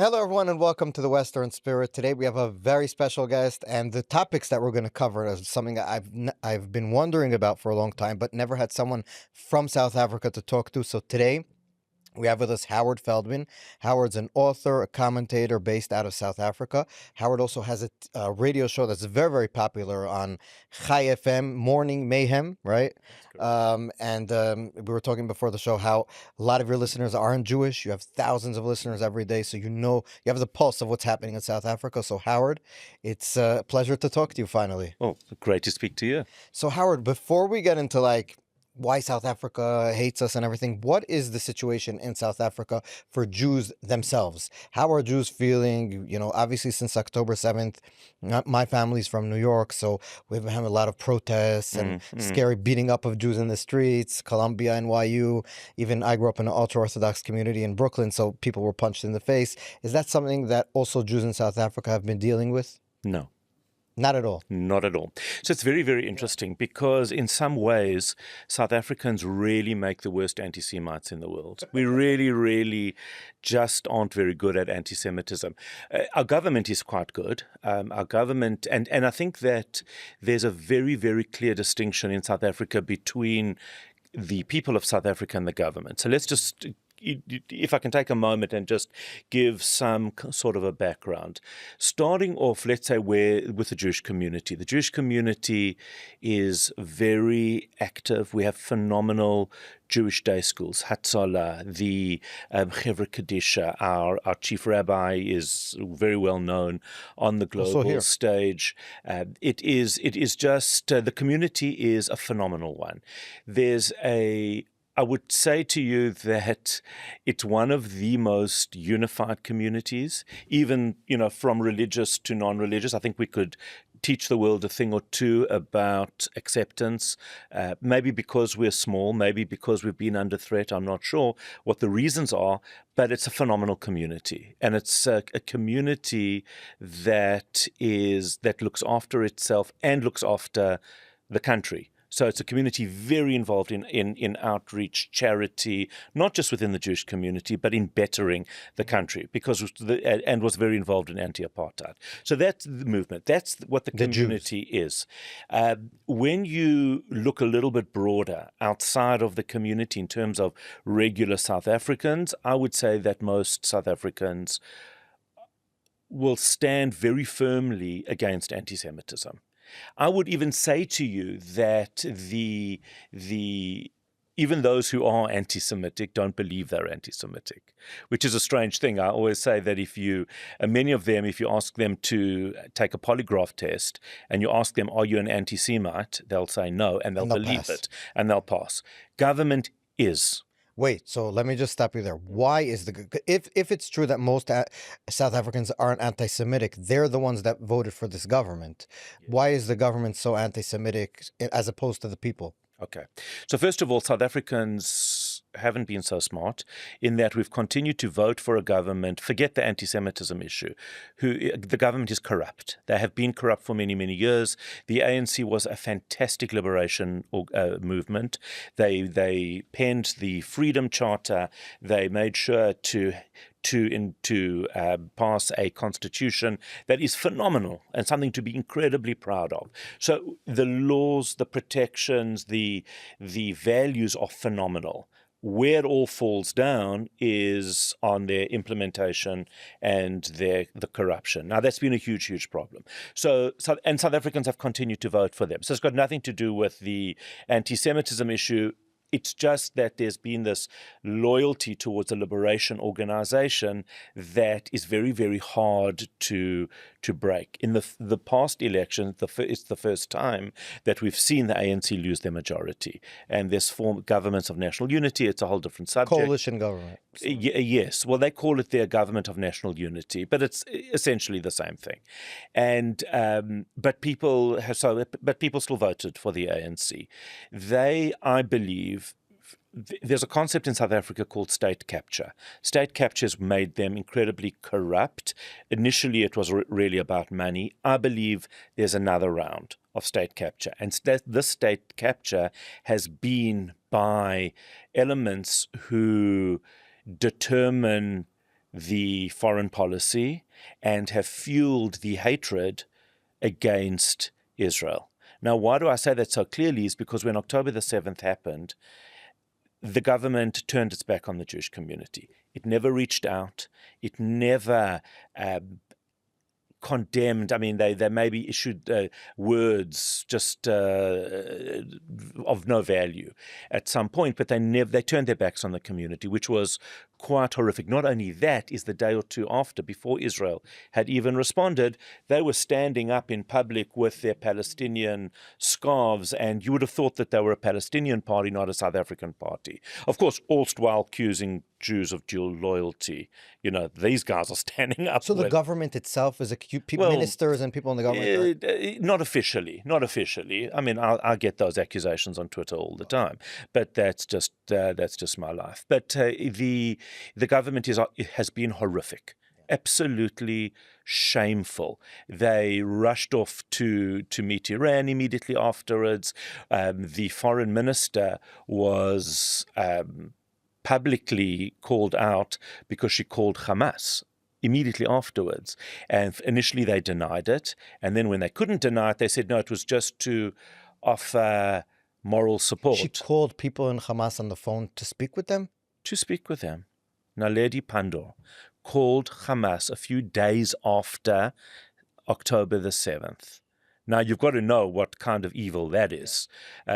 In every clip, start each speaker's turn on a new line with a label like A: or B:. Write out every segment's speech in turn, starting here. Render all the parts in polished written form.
A: Hello, everyone, and welcome to the Western Spirit. Today, we have a very special guest, and the topics that we're going to cover is something that I've been wondering about for a long time, but never had someone from South Africa to talk to. So today, we have with us Howard Feldman. Howard's an author, a commentator based out of South Africa. Howard also has a radio show that's very, very popular on Chai FM, Morning Mayhem, right? And we were talking before the show how a lot of your listeners aren't Jewish. You have thousands of listeners every day, so you have the pulse of what's happening in South Africa. So, Howard, it's a pleasure to talk to you finally.
B: Oh, great to speak to you.
A: So, Howard, before we get into why South Africa hates us and everything, what is the situation in South Africa for Jews themselves? How are Jews feeling? Obviously since October 7th, my family's from New York, so we've been having a lot of protests and scary beating up of Jews in the streets, Columbia, NYU. Even I grew up in an ultra-Orthodox community in Brooklyn, so people were punched in the face. Is that something that also Jews in South Africa have been dealing with?
B: No.
A: Not at all.
B: Not at all. So it's very, very interesting because in some ways, South Africans really make the worst anti-Semites in the world. We really, really just aren't very good at anti-Semitism. Our government is quite good. Our government, and I think that there's a very, very clear distinction in South Africa between the people of South Africa and the government. So let's just, if I can take a moment and just give some sort of a background. Starting off, let's say, with the Jewish community. The Jewish community is very active. We have phenomenal Jewish day schools, Hatzalah, the Chevra Kadisha, our chief rabbi is very well known on the global stage. It is just, the community is a phenomenal one. I would say to you that it's one of the most unified communities, even, from religious to non-religious. I think we could teach the world a thing or two about acceptance, maybe because we're small, maybe because we've been under threat. I'm not sure what the reasons are, but it's a phenomenal community. And it's a community that looks after itself and looks after the country. So it's a community very involved in outreach, charity, not just within the Jewish community, but in bettering the country, and was very involved in anti-Apartheid. So that's the movement. That's what the community is. When you look a little bit broader outside of the community in terms of regular South Africans, I would say that most South Africans will stand very firmly against anti-Semitism. I would even say to you that even those who are anti-Semitic don't believe they're anti-Semitic, which is a strange thing. I always say that many of them, if you ask them to take a polygraph test and you ask them, are you an anti-Semite? They'll say no, and they'll believe it, and they'll pass. Government is.
A: Wait, so let me just stop you there. Why is if it's true that most South Africans aren't anti-Semitic, they're the ones that voted for this government. Why is the government so anti-Semitic as opposed to the people?
B: Okay. So first of all, South Africans haven't been so smart in that we've continued to vote for a government, forget the anti-Semitism issue, the government is corrupt. They have been corrupt for many, many years. The ANC was a fantastic liberation movement. They penned the Freedom Charter. They made sure to pass a constitution that is phenomenal and something to be incredibly proud of. So the laws, the protections, the values are phenomenal. Where it all falls down is on their implementation and the corruption. Now, that's been a huge, huge problem. And South Africans have continued to vote for them. So it's got nothing to do with the anti-Semitism issue. It's just that there's been this loyalty towards a liberation organization that is very, very hard to break. In the past election, it's the first time that we've seen the ANC lose their majority. And there's formed governments of national unity. It's a whole different subject.
A: Coalition government.
B: Yes. Well, they call it their government of national unity, but it's essentially the same thing. And but people still voted for the ANC. I believe, there's a concept in South Africa called state capture. State capture has made them incredibly corrupt. Initially, it was really about money. I believe there's another round of state capture. And this state capture has been by elements who determine the foreign policy and have fueled the hatred against Israel. Now, why do I say that so clearly is because when October the 7th happened, the government turned its back on the Jewish community. It never reached out. It never condemned. I mean, they maybe issued words just of no value at some point, but they turned their backs on the community, which was quite horrific. Not only that, is the day or two after, before Israel had even responded, they were standing up in public with their Palestinian scarves, and you would have thought that they were a Palestinian party, not a South African party. Of course, all while accusing Jews of dual loyalty. You know, these guys are standing up.
A: So the government itself is ministers and people in the government?
B: Not officially. I mean, I get those accusations on Twitter all the time, but that's just my life. But the government has been horrific. Absolutely shameful. They rushed off to meet Iran immediately afterwards. The foreign minister was publicly called out because she called Hamas immediately afterwards. And initially they denied it. And then when they couldn't deny it, they said, no, it was just to offer moral support.
A: She called people in Hamas on the phone to speak with them?
B: To speak with them. Naledi Pandor called Hamas a few days after October the 7th. Now, you've got to know what kind of evil that is.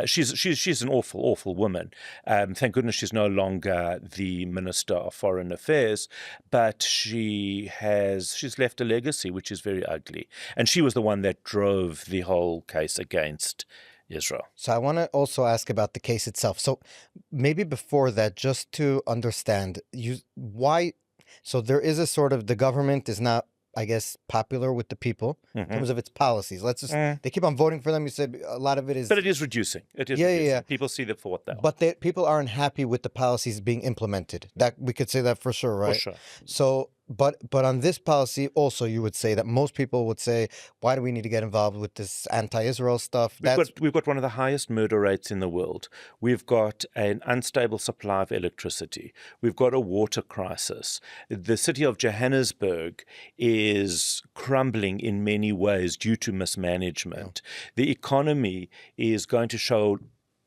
B: She's an awful, awful woman. Thank goodness she's no longer the Minister of Foreign Affairs, but she's left a legacy which is very ugly. And she was the one that drove the whole case against Israel.
A: So I want to also ask about the case itself. So maybe before that, just to understand why. So there is a sort of, the government is not, I guess, popular with the people in terms of its policies. They keep on voting for them. You said a lot of it is.
B: But it is reducing. It is reducing. Yeah. People see the fault now.
A: But people aren't happy with the policies being implemented. That we could say that for sure, right?
B: For sure.
A: So, but on this policy also, you would say that most people would say, why do we need to get involved with this anti-Israel stuff?
B: We've got one of the highest murder rates in the world. We've got an unstable supply of electricity. We've got a water crisis. The city of Johannesburg is crumbling in many ways due to mismanagement. Yeah. The economy is going to show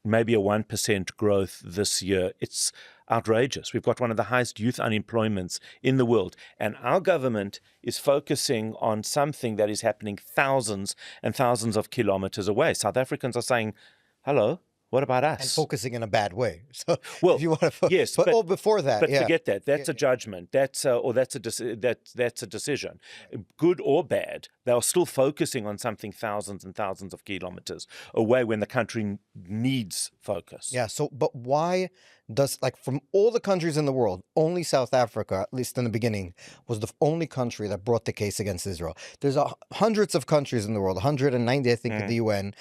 B: maybe a 1% growth this year. It's outrageous. We've got one of the highest youth unemployments in the world. And our government is focusing on something that is happening thousands and thousands of kilometers away. South Africans are saying, hello, what about us?
A: And focusing in a bad way. So
B: well,
A: if you want to
B: yes,
A: but before that,
B: but forget that. That's a judgment. That's a decision. Good or bad, they are still focusing on something thousands and thousands of kilometers away when the country needs focus.
A: Yeah. So, but why does, like, from all the countries in the world, only South Africa, at least in the beginning, was the only country that brought the case against Israel? There's hundreds of countries in the world, 190, I think, in the UN.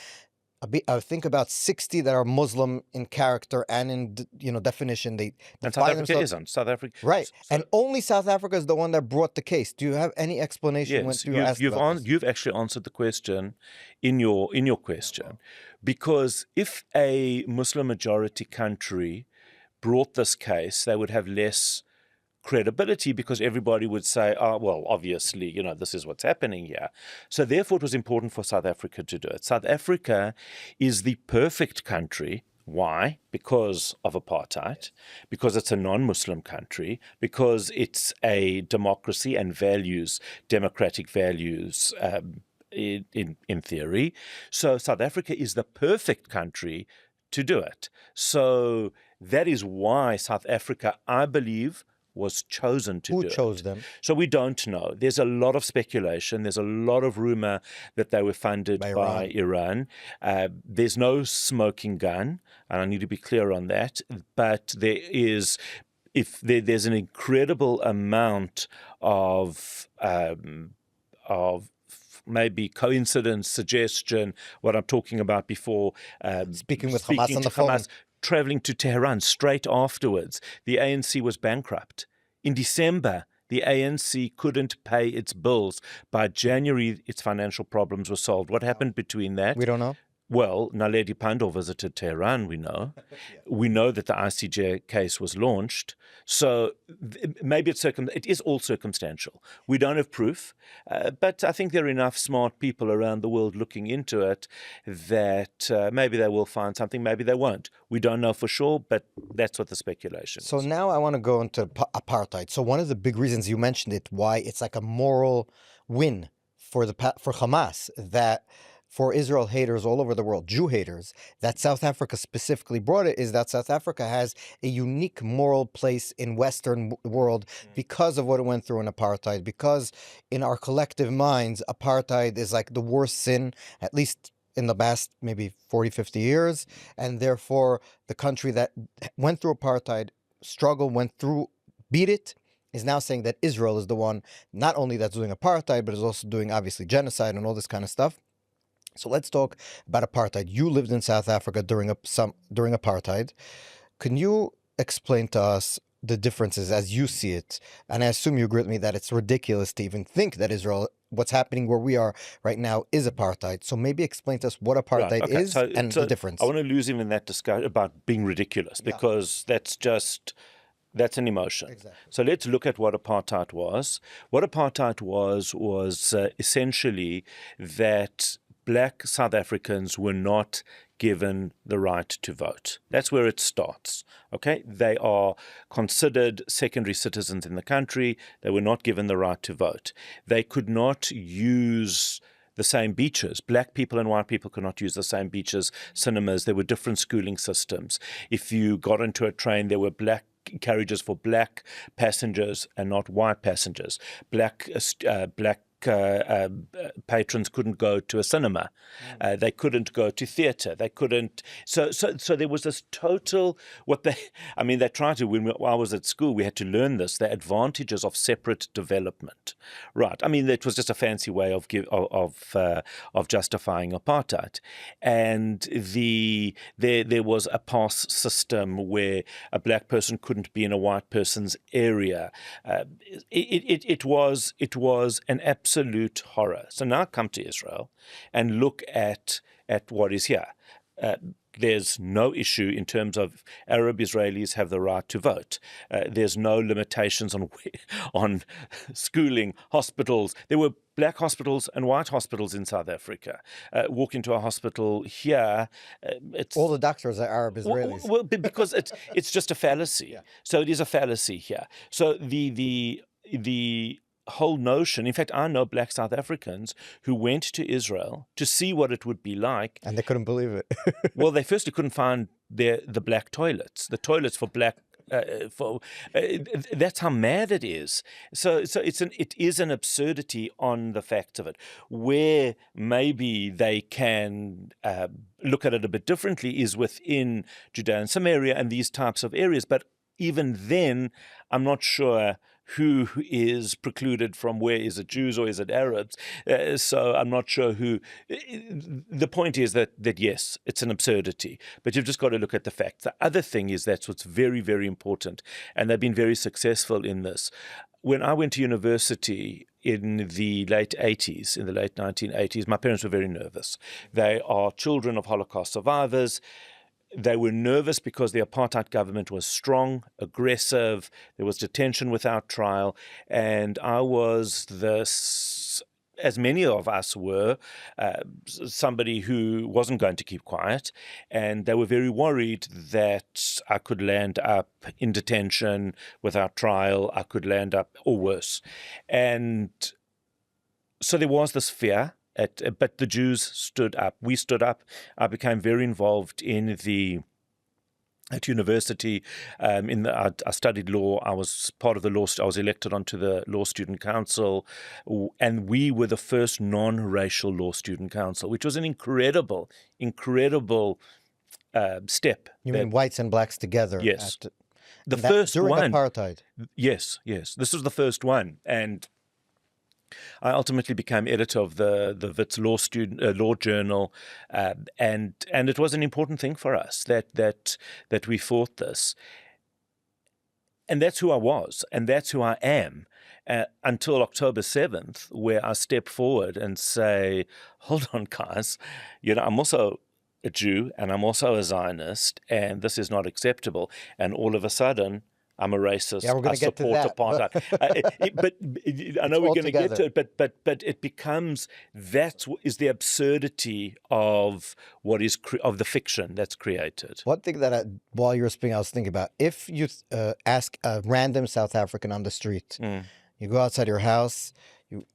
A: I think about 60 that are Muslim in character and in definition.
B: And South Africa isn't. South Africa,
A: right? And only South Africa is the one that brought the case. Do you have any explanation?
B: Yes,
A: you've
B: actually answered the question in your question, because if a Muslim majority country brought this case, they would have less credibility because everybody would say, oh, well, obviously, this is what's happening here. So therefore, it was important for South Africa to do it. South Africa is the perfect country. Why? Because of apartheid, because it's a non-Muslim country, because it's a democracy and values, democratic values in theory. So South Africa is the perfect country to do it. So that is why South Africa, I believe, was chosen to do it.
A: Who chose them?
B: So we don't know. There's a lot of speculation. There's a lot of rumor that they were funded by Iran. There's no smoking gun, and I need to be clear on that. But there's an incredible amount of maybe coincidence, suggestion, what I'm talking about before.
A: Speaking with Hamas on the phone.
B: Traveling to Tehran straight afterwards. The ANC was bankrupt. In December, the ANC couldn't pay its bills. By January, its financial problems were solved. What happened between that?
A: We don't know.
B: Well, Naledi Pandor visited Tehran, we know. We know that the ICJ case was launched. So maybe it is all circumstantial. We don't have proof, but I think there are enough smart people around the world looking into it that maybe they will find something, maybe they won't. We don't know for sure, but that's what the speculation
A: So
B: is.
A: now I want to go into apartheid. So one of the big reasons you mentioned it, why it's like a moral win for Hamas, that for Israel haters all over the world, Jew haters, that South Africa specifically brought it, is that South Africa has a unique moral place in Western world because of what it went through in apartheid, because in our collective minds, apartheid is like the worst sin, at least in the past maybe 40, 50 years, and therefore the country that went through apartheid, beat it, is now saying that Israel is the one not only that's doing apartheid, but is also doing obviously genocide and all this kind of stuff. So let's talk about apartheid. You lived in South Africa during apartheid. Can you explain to us the differences as you see it? And I assume you agree with me that it's ridiculous to even think that Israel, what's happening where we are right now, is apartheid. So maybe explain to us what apartheid is and the difference.
B: I want to lose him in that discussion about being ridiculous, because that's an emotion.
A: Exactly.
B: So let's look at what apartheid was. What apartheid was essentially that black South Africans were not given the right to vote. That's where it starts. Okay? They are considered secondary citizens in the country. They were not given the right to vote. They could not use the same beaches. Black people and white people could not use the same beaches, cinemas. There were different schooling systems. If you got into a train, there were black carriages for black passengers and not white passengers. Black patrons couldn't go to a cinema. They couldn't go to theatre. They couldn't. So there was this total. They tried to. When I was at school, we had to learn this. The advantages of separate development, right? I mean, it was just a fancy way of justifying apartheid. And there was a pass system where a black person couldn't be in a white person's area. It was an absolute horror. So now come to Israel and look at what is here. There's no issue in terms of Arab Israelis have the right to vote. There's no limitations on schooling, hospitals. There were black hospitals and white hospitals in South Africa. Walk into a hospital here, it's
A: all the doctors are Arab Israelis.
B: Well, because it's just a fallacy. Yeah. So it is a fallacy here. So the whole notion, in fact, I know black South Africans who went to Israel to see what it would be like.
A: And they couldn't believe it.
B: Well, they firstly couldn't find the black toilets, the toilets for black. That's how mad it is. So it is an absurdity on the facts of it. Where maybe they can look at it a bit differently is within Judea and Samaria and these types of areas. But even then, I'm not sure who is precluded from where. Is it Jews or is it Arabs? So I'm not sure who. The point is that yes, it's an absurdity, but you've just got to look at the facts. The other thing is that's what's very, very important, and they've been very successful in this. When I went to university in the late 80s, in the late 1980s, my parents were very nervous. They are children of Holocaust survivors. They were nervous because the apartheid government was strong, aggressive. There was detention without trial. And I was as many of us were, somebody who wasn't going to keep quiet. And they were very worried that I could land up in detention without trial. I could land up, or worse. And so there was this fear. But the Jews stood up. We stood up. I became very involved at university. I studied law. I was part of the law. I was elected onto the Law Student Council, and we were the first non-racial Law Student Council, which was an incredible step.
A: You mean whites and blacks together?
B: Yes. The first
A: during
B: one.
A: Apartheid.
B: Yes. This was the first one, and I ultimately became editor of the Wits Law Journal, and it was an important thing for us that we fought this, and that's who I was, and that's who I am, until October 7th, where I step forward and say, "Hold on, guys, I'm also a Jew and I'm also a Zionist, and this is not acceptable. And all of a sudden, I'm a racist.
A: Yeah, we're
B: I
A: going to get to
B: support
A: that.
B: apartheid. But I
A: It's
B: know we're
A: all
B: going to get to
A: together.
B: it. But it becomes is the absurdity of what is of the fiction that's created.
A: One thing that while you were speaking, I was thinking about, if you ask a random South African on the street, you go outside your house, you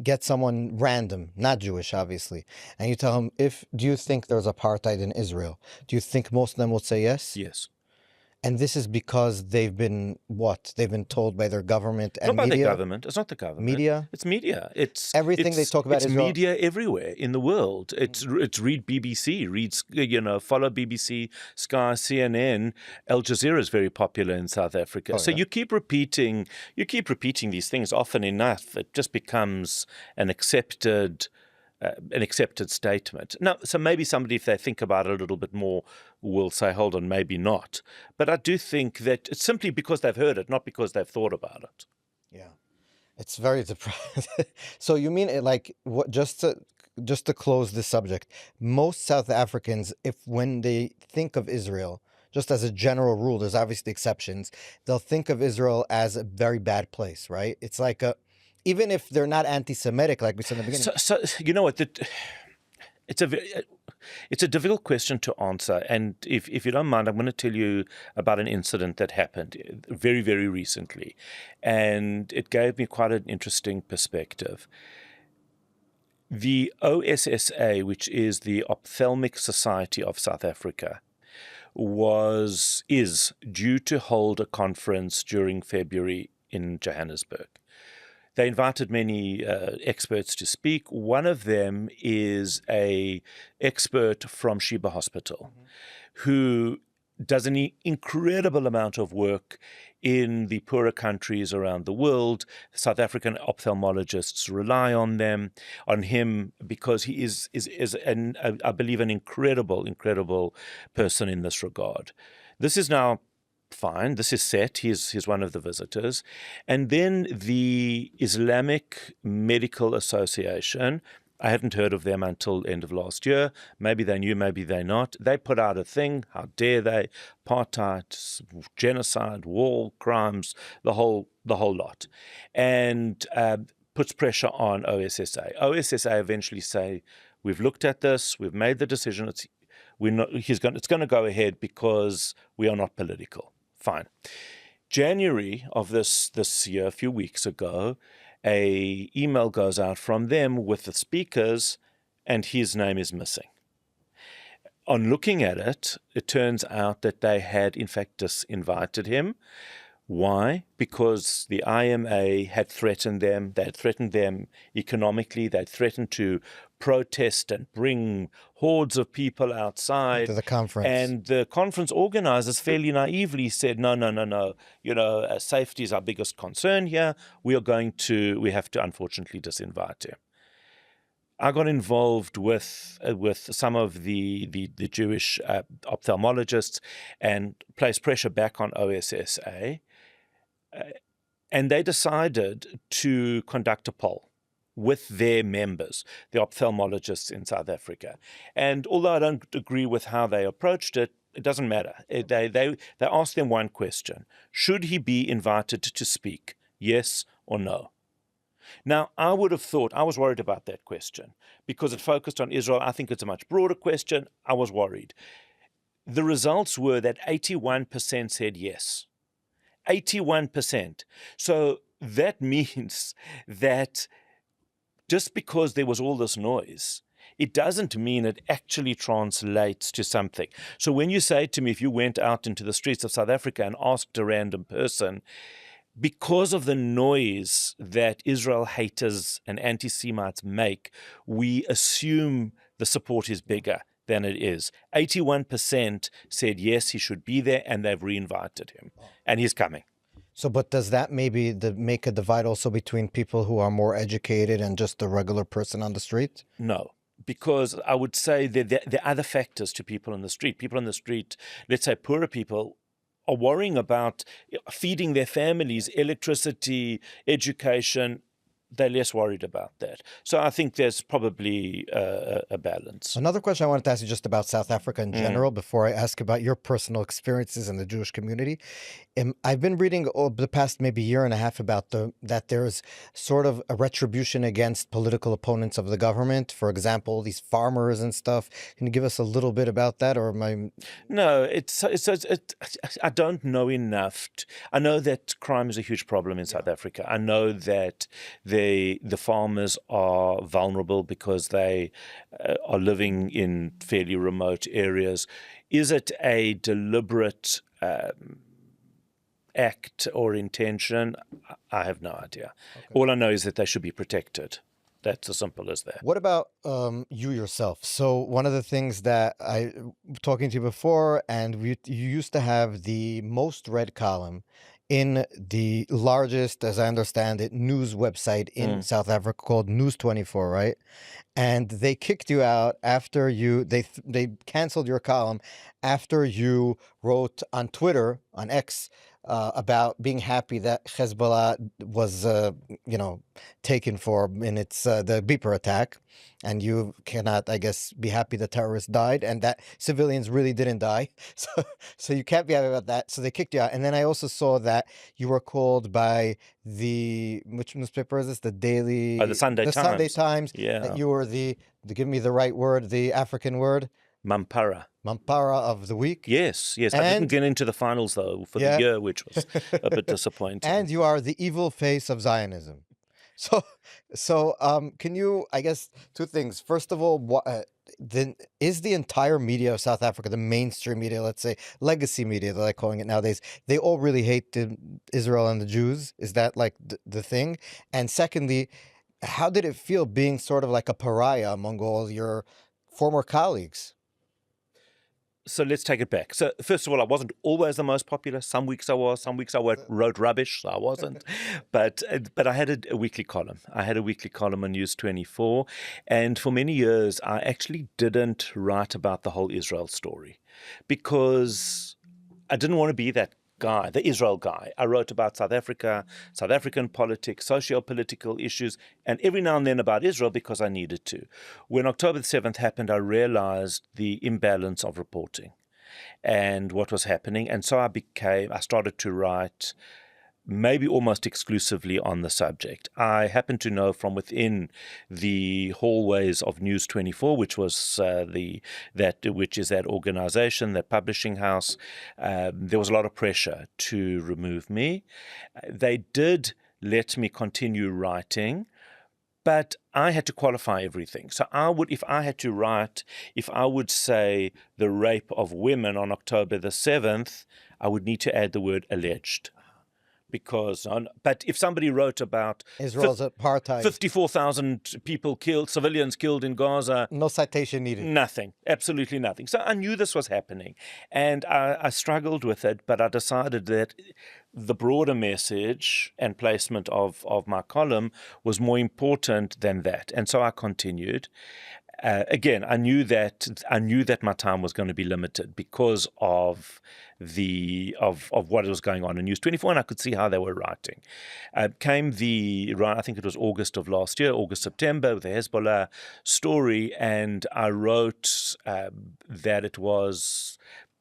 A: get someone random, not Jewish, obviously, and you tell them, do you think there's apartheid in Israel? Do you think most of them will say yes?
B: Yes.
A: And this is because they've been what? They've been told by their government and
B: Not by the
A: media?
B: government. It's not the government.
A: Media?
B: It's media.
A: Everything they talk about
B: it's
A: Israel.
B: media everywhere in the world. It's read BBC, follow BBC, Sky, CNN. Al Jazeera is very popular in South Africa. So you keep repeating these things often enough, it just becomes an accepted statement. Now, so maybe somebody, if they think about it a little bit more, will say, hold on, maybe not. But I do think that it's simply because they've heard it, not because they've thought about it.
A: Yeah. It's very depressing. So you mean it like what? Just to close this subject, most South Africans, when they think of Israel, just as a general rule, there's obviously exceptions, they'll think of Israel as a very bad place, right? It's like even if they're not anti-Semitic, like we said in the beginning.
B: So you know what? It's a difficult question to answer, and if you don't mind, I'm going to tell you about an incident that happened very, very recently, and it gave me quite an interesting perspective. The OSSA, which is the Ophthalmic Society of South Africa, is due to hold a conference during February in Johannesburg. They invited many experts to speak. One of them is an expert from Sheba Hospital, who does an incredible amount of work in the poorer countries around the world. South African ophthalmologists rely on him, because he is I believe, an incredible person in this regard. This is now fine. This is set. He's one of the visitors. And then the Islamic Medical Association, I hadn't heard of them until end of last year. Maybe they knew, maybe they not. They put out a thing. How dare they? Apartheid, genocide, war crimes, the whole lot, and puts pressure on OSSA. OSSA eventually say, we've looked at this, we've made the decision. It's going to go ahead because we are not political. Fine. January of this year, a few weeks ago, a email goes out from them with the speakers, and his name is missing. On looking at it, it turns out that they had in fact disinvited him. Why? Because the IMA had threatened them. They had threatened them economically. They had threatened to protest and bring hordes of people outside
A: to the conference.
B: And the conference organizers fairly naively said, no. Safety is our biggest concern here. We have to unfortunately disinvite him. I got involved with some of the Jewish ophthalmologists and placed pressure back on OSSA. And they decided to conduct a poll with their members, the ophthalmologists in South Africa. And although I don't agree with how they approached it, it doesn't matter. They asked them one question: should he be invited to speak, yes or no? Now, I would have thought, I was worried about that question because it focused on Israel. I think it's a much broader question. I was worried. The results were that 81% said yes. 81%. So that means that just because there was all this noise, it doesn't mean it actually translates to something. So when you say to me, if you went out into the streets of South Africa and asked a random person, because of the noise that Israel haters and anti-Semites make, we assume the support is bigger than it is. 81% said yes, he should be there, and they've reinvited him, and he's coming.
A: So, but does that maybe make a divide also between people who are more educated and just the regular person on the street?
B: No, because I would say that there are other factors to people on the street. People on the street, let's say poorer people, are worrying about feeding their families, electricity, education. they're less worried about that. So I think there's probably a balance.
A: Another question I wanted to ask you just about South Africa in general before I ask about your personal experiences in the Jewish community. I've been reading over the past maybe year and a half about that there's sort of a retribution against political opponents of the government. For example, these farmers and stuff. Can you give us a little bit about that, or am I?
B: No, I don't know enough. I know that crime is a huge problem in South Africa. I know that the farmers are vulnerable because they are living in fairly remote areas. Is it a deliberate act or intention? I have no idea. Okay. All I know is that they should be protected. That's as simple as that.
A: What about you yourself? So one of the things that I talking to you before, and you used to have the most read column in the largest, as I understand it, news website in South Africa called News 24, right? And they kicked you out after they canceled your column after you wrote on Twitter, on X, about being happy that Hezbollah was, taken for in its the beeper attack, and you cannot, I guess, be happy the terrorists died and that civilians really didn't die. So you can't be happy about that. So they kicked you out. And then I also saw that you were called by which newspaper is this? The
B: Sunday Times.
A: Sunday Times.
B: Yeah.
A: That you were give me the right word, the African word.
B: Mampara
A: of the week.
B: Yes. I didn't get into the finals, though, for the year, which was a bit disappointing.
A: And you are the evil face of Zionism. So, can you, I guess, two things. First of all, is the entire media of South Africa, the mainstream media, let's say, legacy media, they're like calling it nowadays, they all really hate Israel and the Jews? Is that like the thing? And secondly, how did it feel being sort of like a pariah among all your former colleagues?
B: So let's take it back. So first of all, I wasn't always the most popular. Some weeks I was, some weeks I wrote rubbish, so I wasn't. But I had a weekly column. I had a weekly column on News 24. And for many years, I actually didn't write about the whole Israel story because I didn't want to be that guy, the Israel guy. I wrote about South Africa, South African politics, socio-political issues, and every now and then about Israel because I needed to. When October the 7th happened, I realized the imbalance of reporting and what was happening. And so I started to write maybe almost exclusively on the subject. I happen to know from within the hallways of News 24, which was which is that organization, that publishing house, there was a lot of pressure to remove me. They did let me continue writing, but I had to qualify everything. So if I would say the rape of women on October the 7th, I would need to add the word alleged. But if somebody wrote about
A: Israel's apartheid,
B: 54,000 people killed, civilians killed in Gaza,
A: no citation needed.
B: Nothing, absolutely nothing. So I knew this was happening, and I struggled with it. But I decided that the broader message and placement of my column was more important than that, and so I continued. Again, I knew that my time was going to be limited because of what was going on in News 24, and I could see how they were writing. I think it was August of last year, September, with the Hezbollah story, and I wrote that it was.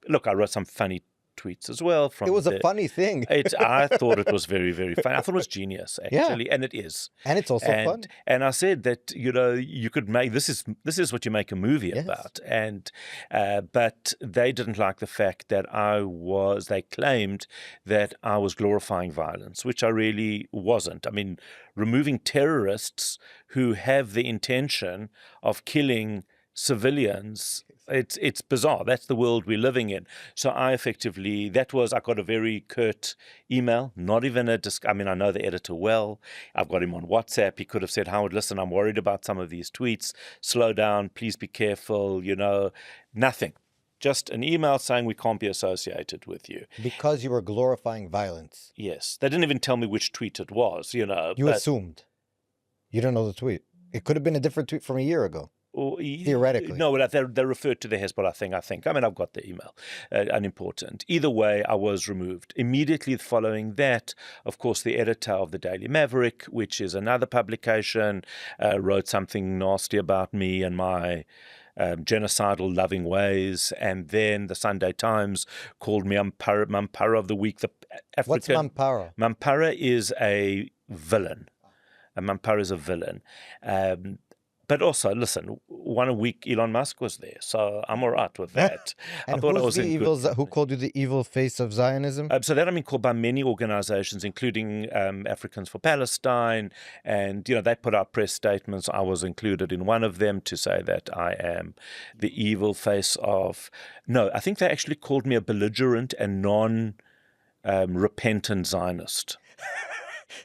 B: Look, I wrote some funny tweets as well.
A: It was a funny thing.
B: I thought it was very, very funny. I thought it was genius, actually, and it is.
A: And it's also fun.
B: And I said that you could make this is what you make a movie about. And but they didn't like the fact that they claimed that I was glorifying violence, which I really wasn't. I mean, removing terrorists who have the intention of killing civilians. It's bizarre. That's the world we're living in. So I got a very curt email, not even I know the editor well. I've got him on WhatsApp. He could have said, Howard, listen, I'm worried about some of these tweets. Slow down. Please be careful. Nothing. Just an email saying we can't be associated with you.
A: Because you were glorifying violence.
B: Yes. They didn't even tell me which tweet it was,
A: You assumed. You don't know the tweet. It could have been a different tweet from a year ago. Theoretically.
B: No, they referred to the Hezbollah thing, I think. I mean, I've got the email, unimportant. Either way, I was removed. Immediately following that, of course, the editor of the Daily Maverick, which is another publication, wrote something nasty about me and my genocidal loving ways. And then the Sunday Times called me Mampara of the Week. The African,
A: What's Mampara?
B: Mampara is a villain. Mampara is a villain. But also, listen, 1 week Elon Musk was there, so I'm all right with that.
A: And
B: I thought I was
A: who's the
B: in
A: evil?
B: good.
A: Who called you the evil face of Zionism?
B: So that I've been called by many organizations, including Africans for Palestine. And, they put out press statements. I was included in one of them to say that I am the evil face of... No, I think they actually called me a belligerent and non-repentant Zionist.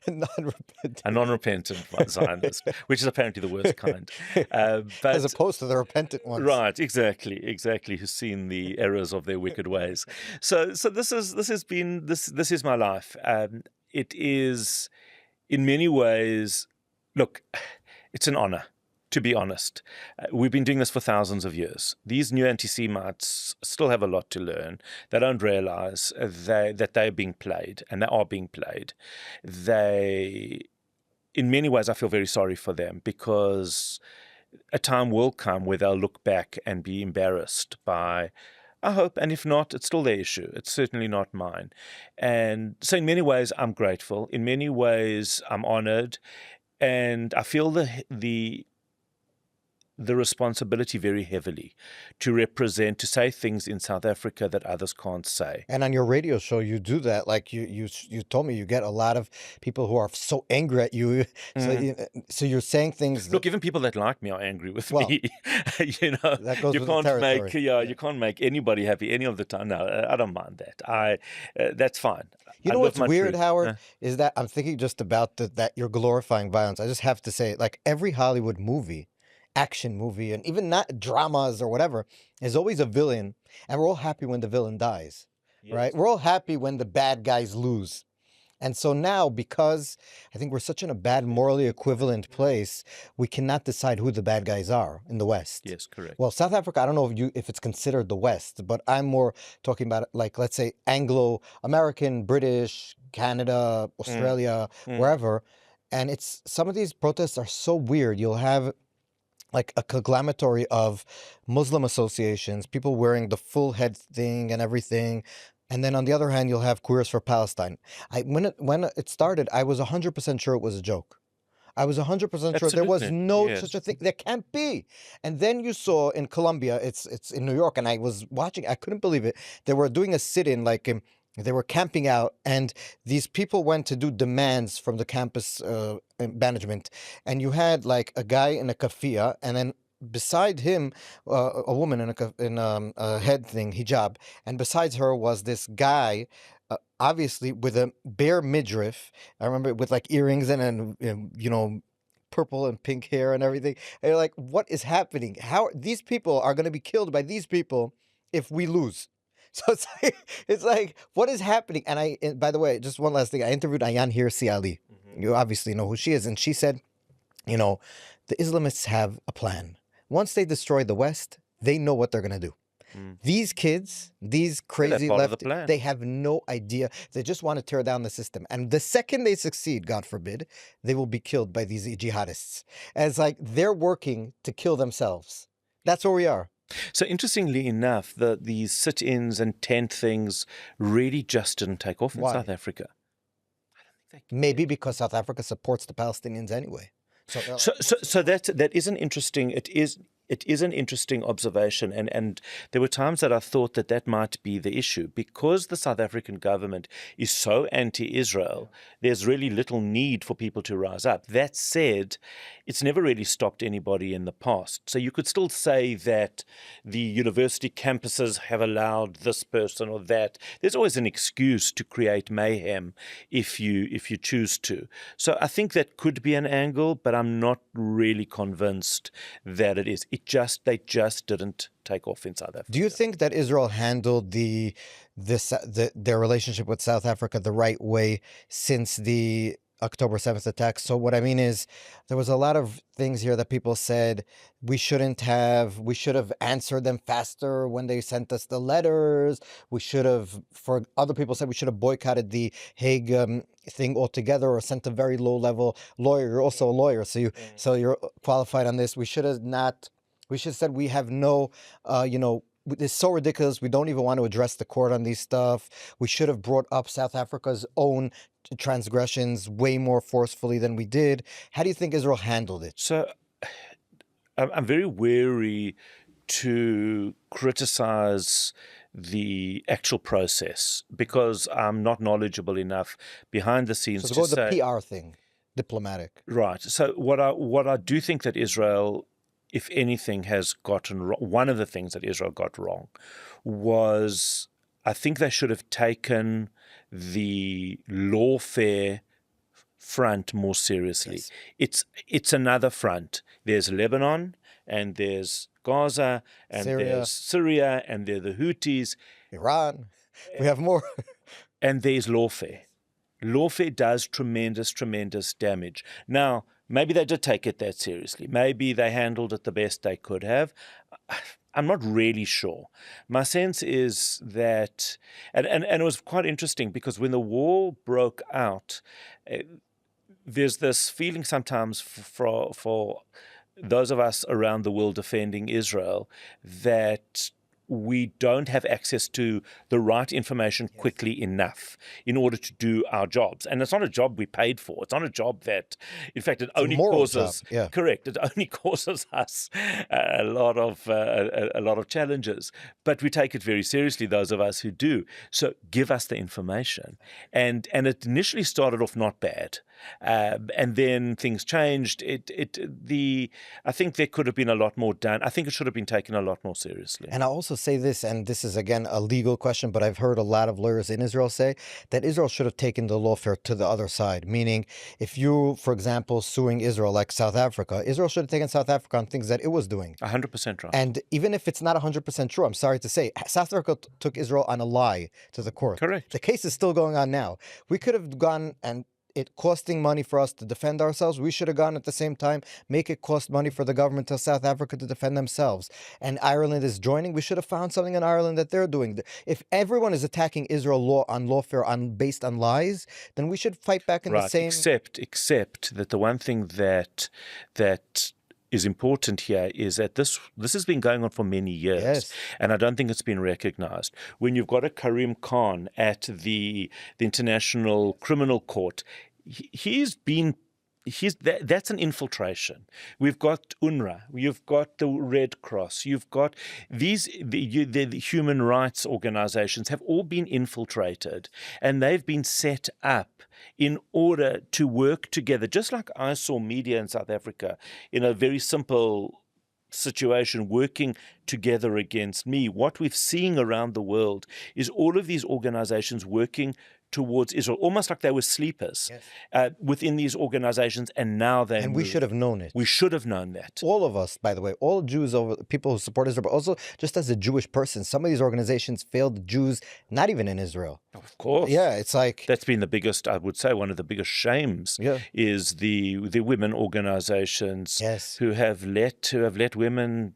A: Non-repentant.
B: A non-repentant Zionist, which is apparently the worst kind. But,
A: as opposed to the repentant ones.
B: Right, exactly, who's seen the errors of their wicked ways. So this is my life. It is, in many ways, look, it's an honor. To be honest, we've been doing this for thousands of years. These new anti-Semites still have a lot to learn. They don't realize that they're being played, and they are being played. In many ways, I feel very sorry for them, because a time will come where they'll look back and be embarrassed by, I hope, and if not, it's still their issue. It's certainly not mine. And so in many ways, I'm grateful. In many ways, I'm honored. And I feel the responsibility very heavily to say things in South Africa that others can't say.
A: And on your radio show, you do that. Like you told me, you get a lot of people who are so angry at you. So you're saying things.
B: Look, even people that like me are angry with me.
A: That goes with the territory.
B: You can't make anybody happy any of the time. No, I don't mind that. That's fine.
A: You know what's weird, Howard, is that I'm thinking just about that you're glorifying violence. I just have to say, like every Hollywood movie, action movie, and even not dramas or whatever, is always a villain, and we're all happy when the villain dies, right? We're all happy when the bad guys lose. And so now, because I think we're such in a bad morally equivalent place, we cannot decide who the bad guys are in the West.
B: Yes, correct.
A: Well, South Africa, I don't know if it's considered the West, but I'm more talking about, like, let's say Anglo-American, British, Canada, Australia, wherever. And some of these protests are so weird. You'll have like a conglomerate of Muslim associations, people wearing the full head thing and everything. And then on the other hand, you'll have Queers for Palestine. When it started, I was 100% sure it was a joke. I was 100% sure there was no such a thing. There can't be. And then you saw in Colombia, it's in New York, and I was watching, I couldn't believe it. They were doing a sit-in, like they were camping out, and these people went to do demands from the campus management. And you had like a guy in a keffiyeh, and then beside him, a woman in a head thing, hijab, and besides her was this guy, obviously with a bare midriff. I remember with like earrings and purple and pink hair and everything. And you're like, what is happening? How these people are going to be killed by these people if we lose? So it's like, what is happening? And by the way, just one last thing. I interviewed Ayaan Hirsi Ali. You obviously know who she is. And she said, the Islamists have a plan. Once they destroy the West, they know what they're going to do. These kids, these crazy left, they have no idea. They just want to tear down the system. And the second they succeed, God forbid, they will be killed by these jihadists. And it's like they're working to kill themselves. That's where we are.
B: So interestingly enough, these sit-ins and tent things really just didn't take off in South Africa. I don't think they
A: maybe because South Africa supports the Palestinians anyway.
B: So that is an interesting. It is an interesting observation, and there were times that I thought that might be the issue. Because the South African government is so anti-Israel, there's really little need for people to rise up. That said, it's never really stopped anybody in the past. So you could still say that the university campuses have allowed this person or that. There's always an excuse to create mayhem if you choose to. So I think that could be an angle, but I'm not really convinced that it is. They just didn't take off in South Africa.
A: Do you think that Israel handled their relationship with South Africa the right way since the October 7th attacks. So what I mean is there was a lot of things here that people said we should have answered them faster when they sent us the letters. We should have, for other people said we should have boycotted the Hague thing altogether or sent a very low level lawyer. You're also a lawyer, so you're qualified on this. We should have said we have no, it's so ridiculous. We don't even want to address the court on these stuff. We should have brought up South Africa's own transgressions way more forcefully than we did. How do you think Israel handled it?
B: So I'm very wary to criticize the actual process because I'm not knowledgeable enough behind the scenes
A: So
B: to
A: go to
B: say
A: the PR thing, diplomatic.
B: Right. So what I do think that Israel, if anything, has gotten wrong, one of the things that Israel got wrong was I think they should have taken the lawfare front more seriously.
A: Yes.
B: It's another front. There's Lebanon and there's Gaza and there's Syria and there are the Houthis.
A: Iran. We have more.
B: And there's lawfare. Lawfare does tremendous damage. Now, maybe they did take it that seriously. Maybe they handled it the best they could have. I'm not really sure. My sense is that, and it was quite interesting because when the war broke out, there's this feeling sometimes for those of us around the world defending Israel that we don't have access to the right information quickly enough in order to do our jobs. And it's not a job we paid for. It's not a job that, in fact, it only causes correct. It only causes us a lot of challenges. But we take it very seriously, those of us who do. So give us the information. And it initially started off not bad. And then things changed. I think there could have been a lot more done. I think it should have been taken a lot more seriously.
A: And I'll also say this, and this is again a legal question, but I've heard a lot of lawyers in Israel say that Israel should have taken the lawfare to the other side. Meaning, if you, for example, suing Israel like South Africa, Israel should have taken South Africa on things that it was doing.
B: 100% right.
A: And even if it's not 100% true, I'm sorry to say, South Africa took Israel on a lie to the court.
B: Correct.
A: The case is still going on now. We could have gone and it costing money for us to defend ourselves. We should have gone at the same time, make it cost money for the government of South Africa to defend themselves. And Ireland is joining. We should have found something in Ireland that they're doing. If everyone is attacking Israel on lawfare based on lies, then we should fight back in the same.
B: Except that the one thing that is important here is that this has been going on for many years,
A: yes.
B: And I don't think it's been recognized. When you've got a Karim Khan at the International Criminal Court, that's an infiltration. We've got UNRWA, you've got the Red Cross, you've got the human rights organizations have all been infiltrated, and they've been set up in order to work together, just like I saw media in South Africa in a very simple situation working together against me. What we're seeing around the world is all of these organizations working towards Israel, almost like they were sleepers within these organizations, and now they
A: we should have known it.
B: We should have known that.
A: All of us, by the way, all Jews, people who support Israel, but also just as a Jewish person, some of these organizations failed Jews, not even in Israel.
B: Of course.
A: Yeah, it's like...
B: That's been the biggest, I would say, one of the biggest shames is the women organizations who have let women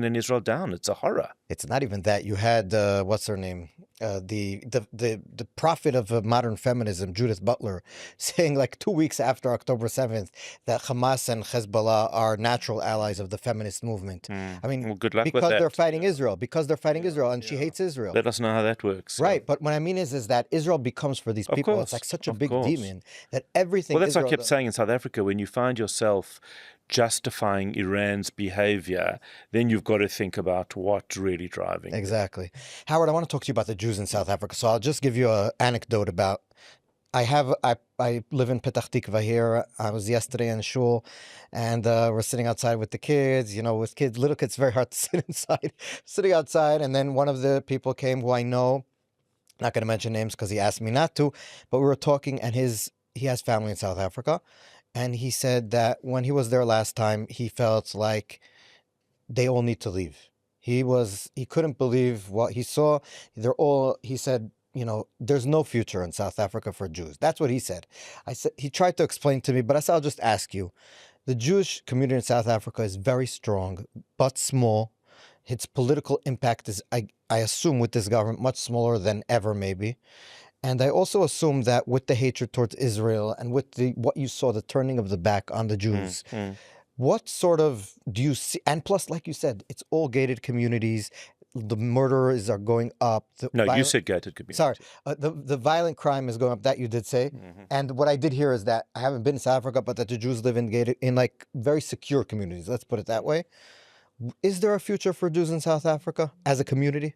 B: in Israel down. It's a horror.
A: It's not even that. You had, what's her name? The prophet of modern feminism, Judith Butler, saying like 2 weeks after October 7th that Hamas and Hezbollah are natural allies of the feminist movement. I mean,
B: well, good luck
A: because
B: with that.
A: they're fighting Israel, and she hates Israel.
B: Let us know how that works.
A: Right, but what I mean is that Israel becomes for these people, it's like such a big demon that everything...
B: Well, that's what I kept saying in South Africa. When you find yourself justifying Iran's behavior, then you've got to think about what's really driving.
A: Exactly. Howard, I want to talk to you about the Jews in South Africa. So I'll just give you an anecdote about... I live in Petah Tikva here. I was yesterday in shul, and we're sitting outside with the kids. You know, with little kids, it's very hard to sit inside. Sitting outside, and then one of the people came who I know, not going to mention names because he asked me not to, but we were talking, and he has family in South Africa, and he said that when he was there last time, he felt like they all need to leave. He couldn't believe what he saw. He said, there's no future in South Africa for Jews. That's what he said. I said he tried to explain to me, but I said I'll just ask you. The Jewish community in South Africa is very strong, but small. Its political impact is, I assume, with this government, much smaller than ever, maybe. And I also assume that with the hatred towards Israel and with what you saw, the turning of the back on the Jews, what sort of do you see? And plus, like you said, it's all gated communities. The murderers are going up.
B: No, you said gated community.
A: Sorry, the violent crime is going up. That you did say. And what I did hear is that I haven't been in South Africa, but that the Jews live in like very secure communities. Let's put it that way. Is there a future for Jews in South Africa as a community?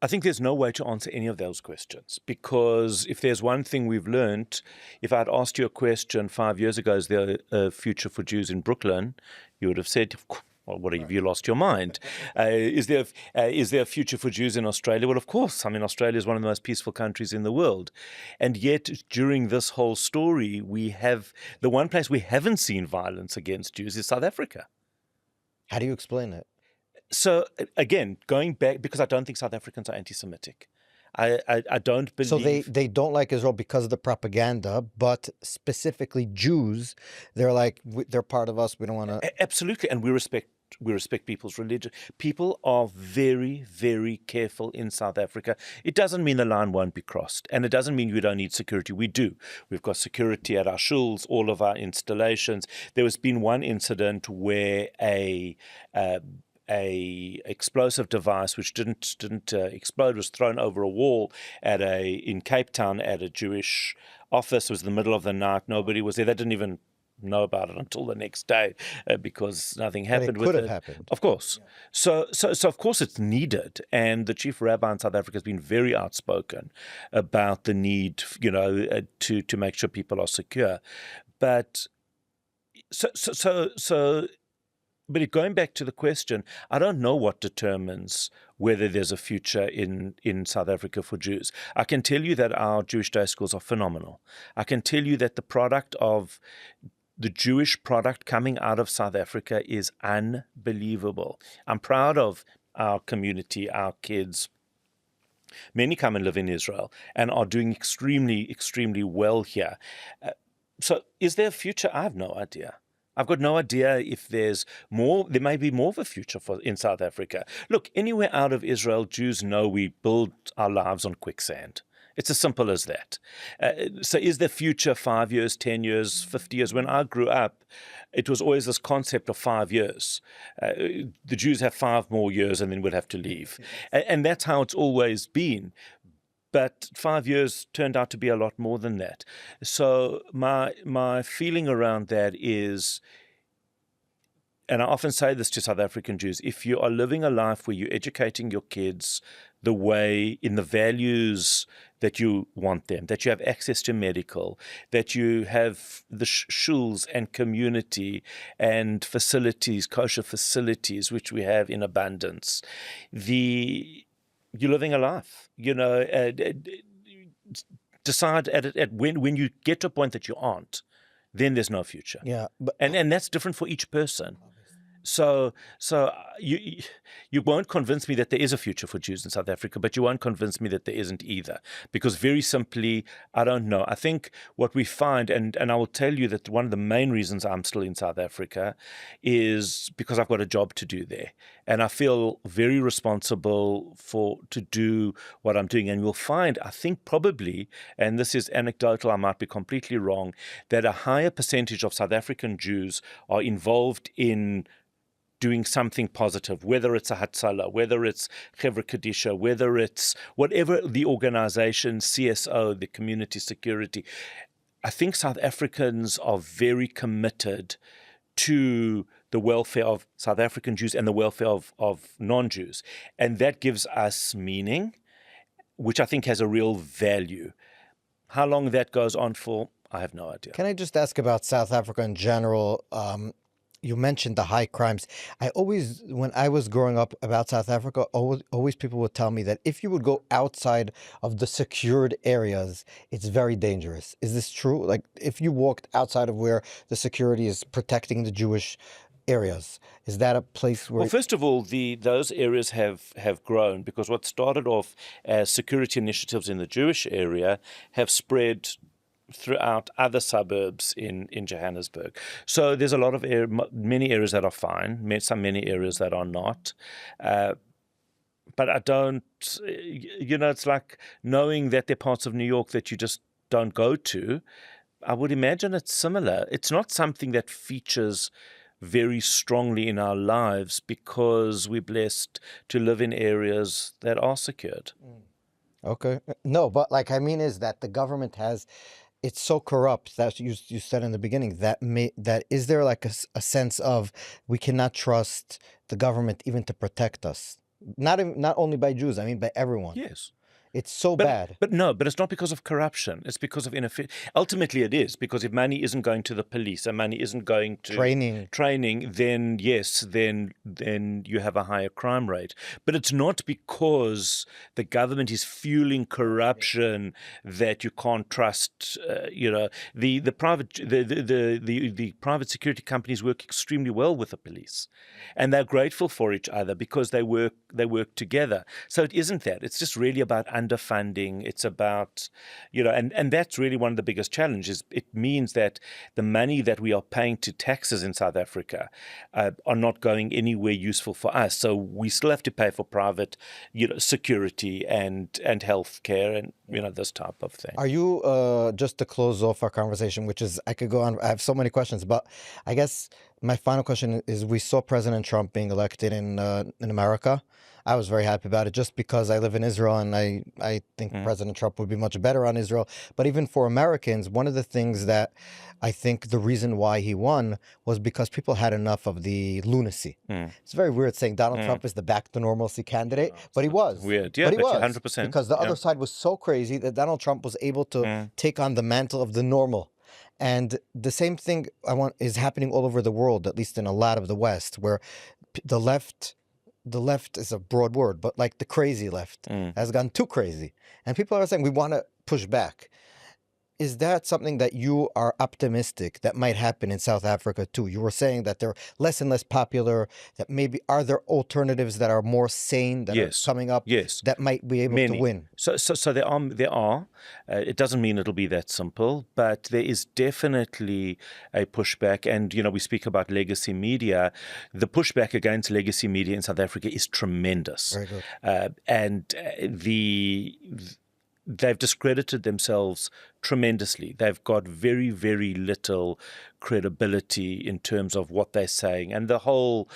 B: I think there's no way to answer any of those questions, because if there's one thing we've learned, if I'd asked you a question 5 years ago, is there a future for Jews in Brooklyn, you would have said, well, what have you lost your mind? Is there a future for Jews in Australia? Well, of course. I mean, Australia is one of the most peaceful countries in the world. And yet, during this whole story, the one place we haven't seen violence against Jews is South Africa.
A: How do you explain it?
B: So, again, going back, because I don't think South Africans are anti-Semitic. I don't believe...
A: So they don't like Israel because of the propaganda, but specifically Jews, they're like, they're part of us, we don't want to...
B: Absolutely, and we respect people's religion. People are very, very careful in South Africa. It doesn't mean the line won't be crossed, and it doesn't mean we don't need security. We do. We've got security at our shuls, all of our installations. There has been one incident where a explosive device which didn't explode was thrown over a wall in Cape Town at a Jewish office. It was the middle of the night. Nobody was there. They didn't even know about it until the next day because nothing happened with it.
A: Could have happened.
B: Of course. Yeah. So of course it's needed. And the chief rabbi in South Africa has been very outspoken about the need, to make sure people are secure. But But going back to the question, I don't know what determines whether there's a future in South Africa for Jews. I can tell you that our Jewish day schools are phenomenal. I can tell you that the Jewish product coming out of South Africa is unbelievable. I'm proud of our community, our kids. Many come and live in Israel and are doing extremely, extremely well here. So is there a future? I have no idea. I've got no idea if there's more. There may be more of a future in South Africa. Look, anywhere out of Israel, Jews know we build our lives on quicksand. It's as simple as that. So is the future 5 years, 10 years, 50 years? When I grew up, it was always this concept of 5 years. The Jews have 5 more years and then would have to leave. And that's how it's always been. But 5 years turned out to be a lot more than that. So my feeling around that is, and I often say this to South African Jews, if you are living a life where you're educating your kids the way, in the values that you want them, that you have access to medical, that you have the shuls and community and facilities, kosher facilities, which we have in abundance, you're living a life, decide when you get to a point that you aren't, then there's no future.
A: Yeah.
B: And that's different for each person. So you won't convince me that there is a future for Jews in South Africa, but you won't convince me that there isn't either, because very simply, I don't know. I think what we find, and I will tell you that one of the main reasons I'm still in South Africa is because I've got a job to do there, and I feel very responsible to do what I'm doing. And you'll find, I think probably, and this is anecdotal, I might be completely wrong, that a higher percentage of South African Jews are involved in doing something positive, whether it's a Hatzalah, whether it's Chevra Kadisha, whether it's whatever the organization, CSO, the community security. I think South Africans are very committed to the welfare of South African Jews and the welfare of non-Jews. And that gives us meaning, which I think has a real value. How long that goes on for, I have no idea.
A: Can I just ask about South Africa in general? You mentioned the high crimes. When I was growing up about South Africa, always people would tell me that if you would go outside of the secured areas, it's very dangerous. Is this true? Like if you walked outside of where the security is protecting the Jewish areas? Is that a place where...
B: Well, first of all, those areas have grown because what started off as security initiatives in the Jewish area have spread throughout other suburbs in Johannesburg. So there's a lot of many areas that are fine, many areas that are not. But I don't, it's like knowing that there are parts of New York that you just don't go to. I would imagine it's similar. It's not something that features very strongly in our lives because we're blessed to live in areas that are secured.
A: Okay. No, but like I mean is that the government has, it's so corrupt that you said in the beginning that is there like a sense of we cannot trust the government even to protect us, not only by Jews, I mean by everyone.
B: Yes.
A: It's so bad.
B: But no, but it's not because of corruption. It's because of inefficiency. Ultimately, it is because if money isn't going to the police and money isn't going to training, then yes, then you have a higher crime rate. But it's not because the government is fueling corruption that you can't trust. The private security companies work extremely well with the police, and they're grateful for each other because they work together. So it isn't that. It's just really about underfunding. It's about, and that's really one of the biggest challenges. It means that the money that we are paying to taxes in South Africa are not going anywhere useful for us. So we still have to pay for private, security and health care and, this type of thing.
A: Are you, just to close off our conversation, which is, I could go on, I have so many questions, but I guess my final question is, we saw President Trump being elected in America. I was very happy about it just because I live in Israel and I think President Trump would be much better on Israel. But even for Americans, one of the things that I think the reason why he won was because people had enough of the lunacy. It's very weird saying Donald Trump is the back to normalcy candidate, but he was.
B: Weird. Yeah,
A: but he was
B: 100%.
A: Because the other side was so crazy that Donald Trump was able to take on the mantle of the normal. And the same thing is happening all over the world, at least in a lot of the West, where the left is a broad word, but like the crazy left has gone too crazy. And people are saying, we want to push back. Is that something that you are optimistic that might happen in South Africa too? You were saying that they're less and less popular, that maybe are there alternatives that are more sane that are coming up that might be able to win?
B: So there are. It doesn't mean it'll be that simple, but there is definitely a pushback. And, we speak about legacy media. The pushback against legacy media in South Africa is tremendous.
A: Very good.
B: And they've discredited themselves tremendously. They've got very, very little credibility in terms of what they're saying, and the whole,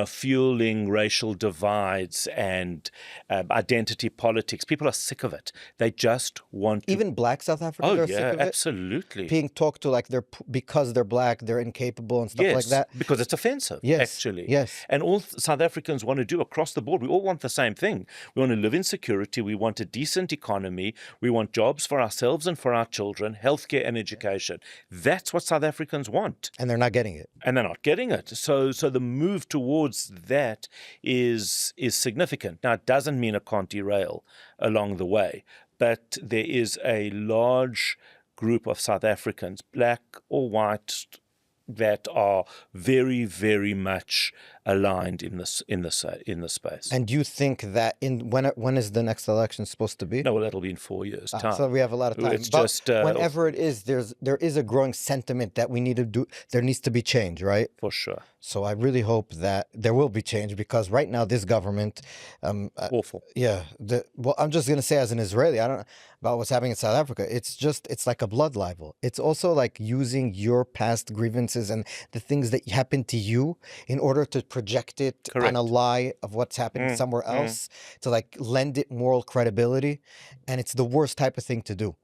B: fueling racial divides and identity politics. People are sick of it. They just want
A: even black South Africans are sick of it?
B: Absolutely.
A: Being talked to like because they're black, they're incapable and stuff like that.
B: Because it's offensive. Actually.
A: Yes.
B: And all South Africans want to do across the board, we all want the same thing. We want to live in security. We want a decent economy. We want jobs for ourselves and for our children, healthcare and education. That's what South Africans want.
A: And they're not getting it.
B: So the move towards that is significant. Now, it doesn't mean it can't derail along the way, but there is a large group of South Africans, black or white, that are very, very much aligned in the space.
A: And do you think that when is the next election supposed to be?
B: No, well, that'll be in 4 years' time.
A: So we have a lot of time.
B: It's
A: but
B: just
A: whenever it is, there is a growing sentiment that we need to do. There needs to be change, right?
B: For sure.
A: So I really hope that there will be change, because right now this government,
B: awful.
A: Yeah. Well, I'm just gonna say, as an Israeli, I don't know about what's happening in South Africa. It's like a blood libel. It's also like using your past grievances and the things that happened to you in order to project it on a lie of what's happening somewhere else, to like lend it moral credibility. And it's the worst type of thing to do.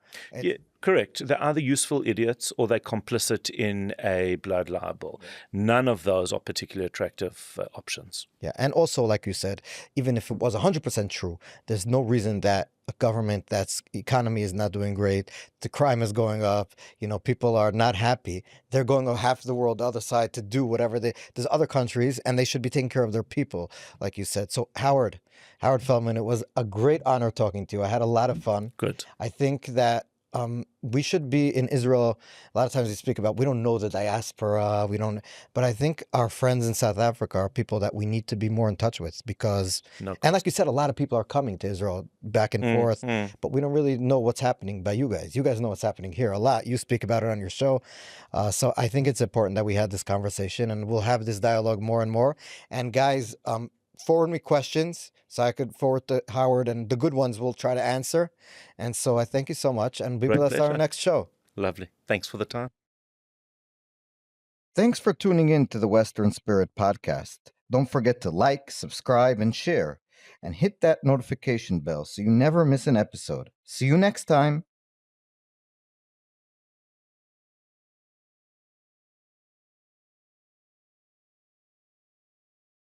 B: Correct. They're either useful idiots or they're complicit in a blood libel. None of those are particularly attractive options.
A: Yeah. And also, like you said, even if it was 100% true, there's no reason that a government that's economy is not doing great, the crime is going up, people are not happy. They're going half the world, the other side, to do whatever there's other countries, and they should be taking care of their people, like you said. So Howard Feldman, it was a great honor talking to you. I had a lot of fun.
B: Good.
A: I think that we should be in Israel. A lot of times we speak about we don't know the diaspora, we don't, but I think our friends in South Africa are people that we need to be more in touch with because,
B: No.
A: and like you said, a lot of people are coming to Israel back and forth, but we don't really know what's happening by you guys. You guys know what's happening here a lot. You speak about it on your show. So I think it's important that we had this conversation and we'll have this dialogue more and more. And guys, forward me questions so I could forward to Howard, and the good ones we'll try to answer. And so I thank you so much, and be
B: Great
A: with us on our
B: pleasure.
A: next show.
B: Lovely. Thanks for the time.
A: Thanks for tuning in to the Western Spirit podcast. Don't forget to like, subscribe, and share, and hit that notification bell so you never miss an episode. See you next time.